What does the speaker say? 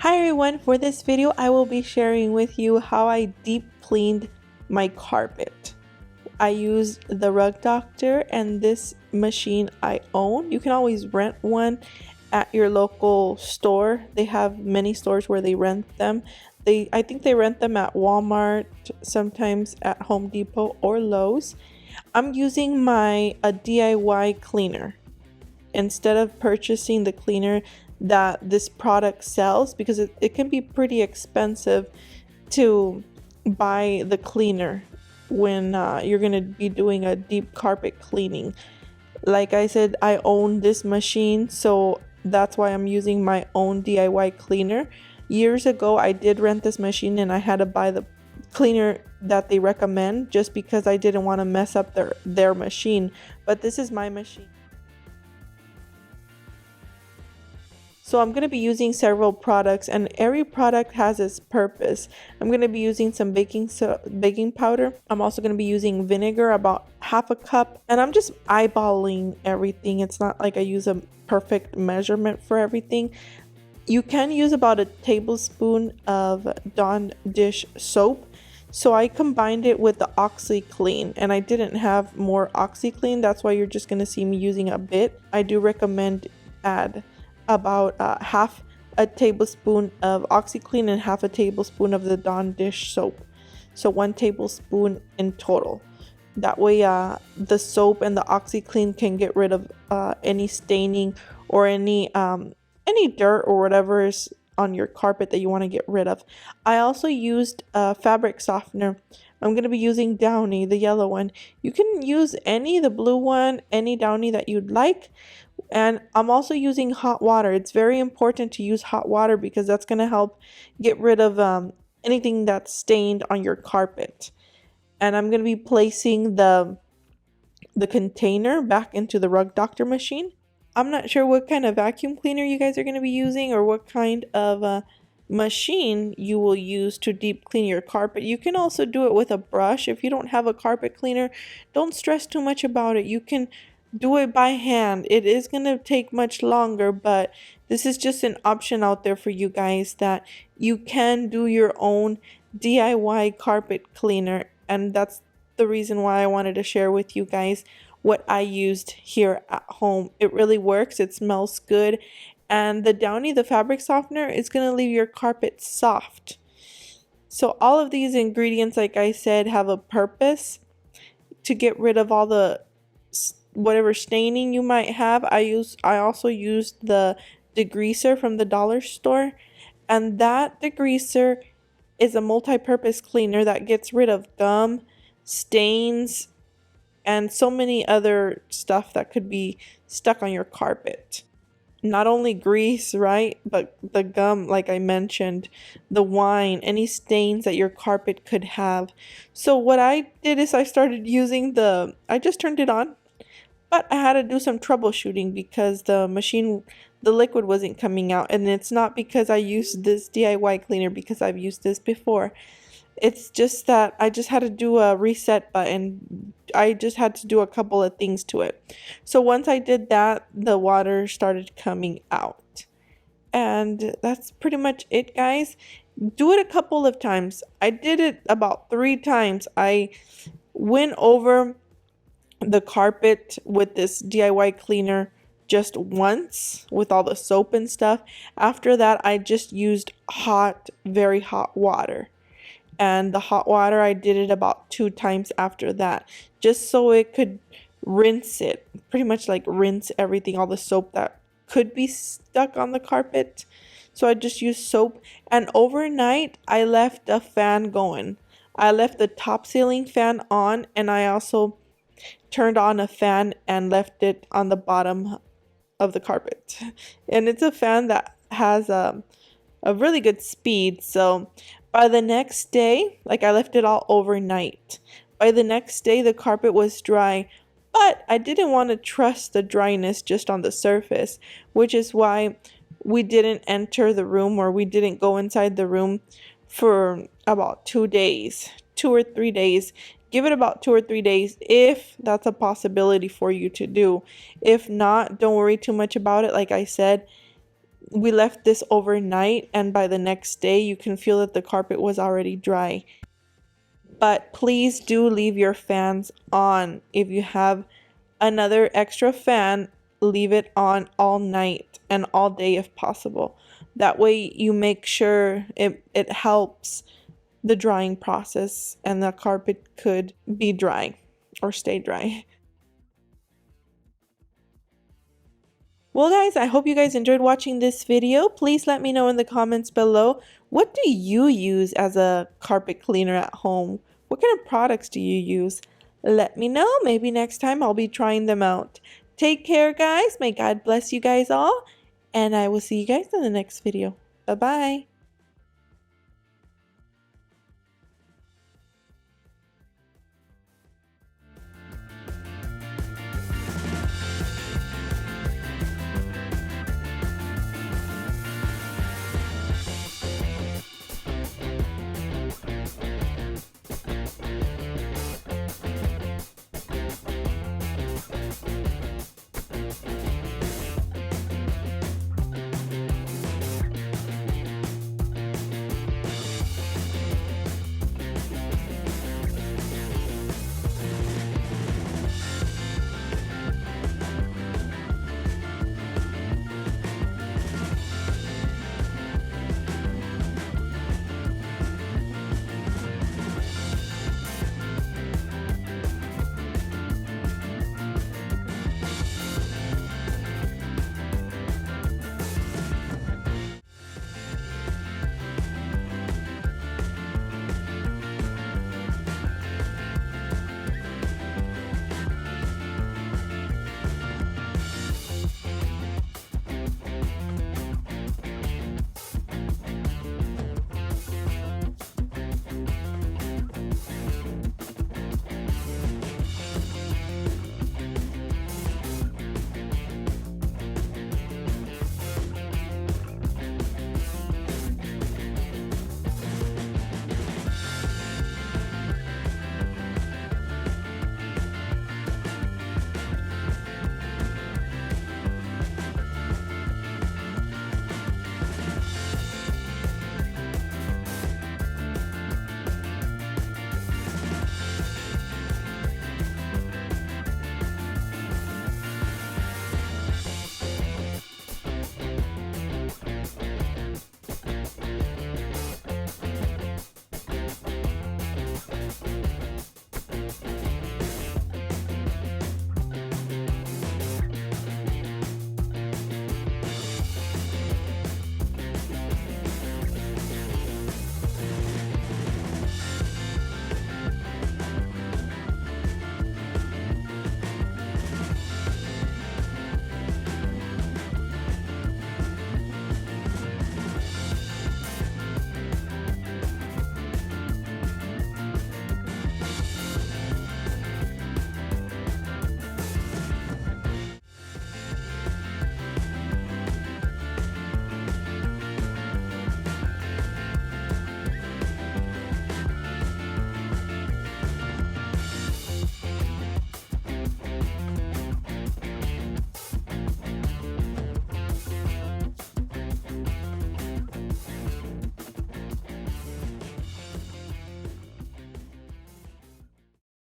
Hi everyone, for this video I will be sharing with you how I deep cleaned my carpet. I used the Rug Doctor and this machine I own. You can always rent one at your local store. They have many stores where they rent them. I think they rent them at Walmart, sometimes at Home Depot or Lowe's. I'm using my DIY cleaner instead of purchasing the cleaner that this product sells, because it can be pretty expensive to buy the cleaner when you're going to be doing a deep carpet cleaning. Like I said, I own this machine, so that's why I'm using my own DIY cleaner. Years ago I did rent this machine and I had to buy the cleaner that they recommend just because I didn't want to mess up their machine, but this is my machine. So I'm going to be using several products, and every product has its purpose. I'm going to be using some baking powder. I'm also going to be using vinegar, about half a cup, and I'm just eyeballing everything. It's not like I use a perfect measurement for everything. You can use about a tablespoon of Dawn dish soap. So I combined it with the Oxyclean, and I didn't have more Oxyclean. That's why you're just going to see me using a bit. I do recommend add about half a tablespoon of Oxyclean and half a tablespoon of the Dawn dish soap. So 1 tablespoon in total. That way the soap and the Oxyclean can get rid of any staining or any dirt or whatever is on your carpet that you want to get rid of. I also used a fabric softener. I'm going to be using Downy, the yellow one. You can use the blue one, any Downy that you'd like. And I'm also using hot water. It's very important to use hot water because that's going to help get rid of anything that's stained on your carpet. And I'm going to be placing the container back into the Rug Doctor machine. I'm not sure what kind of vacuum cleaner you guys are going to be using or what kind of machine you will use to deep clean your carpet. You can also do it with a brush. If you don't have a carpet cleaner, don't stress too much about it. You can do it by hand. It is going to take much longer, but this is just an option out there for you guys that you can do your own DIY carpet cleaner, and that's the reason why I wanted to share with you guys what I used here at home. It really works. It smells good, and the Downy, the fabric softener, is going to leave your carpet soft. So all of these ingredients, like I said, have a purpose to get rid of all the whatever staining you might have. I also used the degreaser from the dollar store, and that degreaser is a multi-purpose cleaner that gets rid of gum, stains, and so many other stuff that could be stuck on your carpet. Not only grease, right, but the gum, like I mentioned, the wine, any stains that your carpet could have. So what I did is I started using I just turned it on, but I had to do some troubleshooting because the liquid wasn't coming out. And it's not because I used this DIY cleaner, because I've used this before. It's just that I just had to do a reset button. I just had to do a couple of things to it. So once I did that, the water started coming out. And that's pretty much it, guys. Do it a couple of times. I did it about 3 times. I went over the carpet with this DIY cleaner just once with all the soap and stuff. After that, I just used very hot water. And the hot water, I did it about 2 times after that, just so it could rinse it, pretty much like rinse everything, all the soap that could be stuck on the carpet. So I just used soap, and overnight I left a fan going. I left the top ceiling fan on, and I also turned on a fan and left it on the bottom of the carpet. And it's a fan that has a really good speed. So by the next day, like, I left it all overnight. By the next day, the carpet was dry, but I didn't want to trust the dryness just on the surface, which is why we didn't enter the room, or we didn't go inside the room for about 2 days, 2 or 3 days. Give it about 2 or 3 days if that's a possibility for you to do. If not, don't worry too much about it. Like I said, we left this overnight, and by the next day you can feel that the carpet was already dry. But please do leave your fans on. If you have another extra fan, leave it on all night and all day if possible. That way you make sure it helps the drying process and the carpet could be dry or stay dry. Well guys, I hope you guys enjoyed watching this video. Please let me know in the comments below, what do you use as a carpet cleaner at home? What kind of products do you use? Let me know. Maybe next time I'll be trying them out. Take care guys. May God bless you guys all. And I will see you guys in the next video. Bye-bye.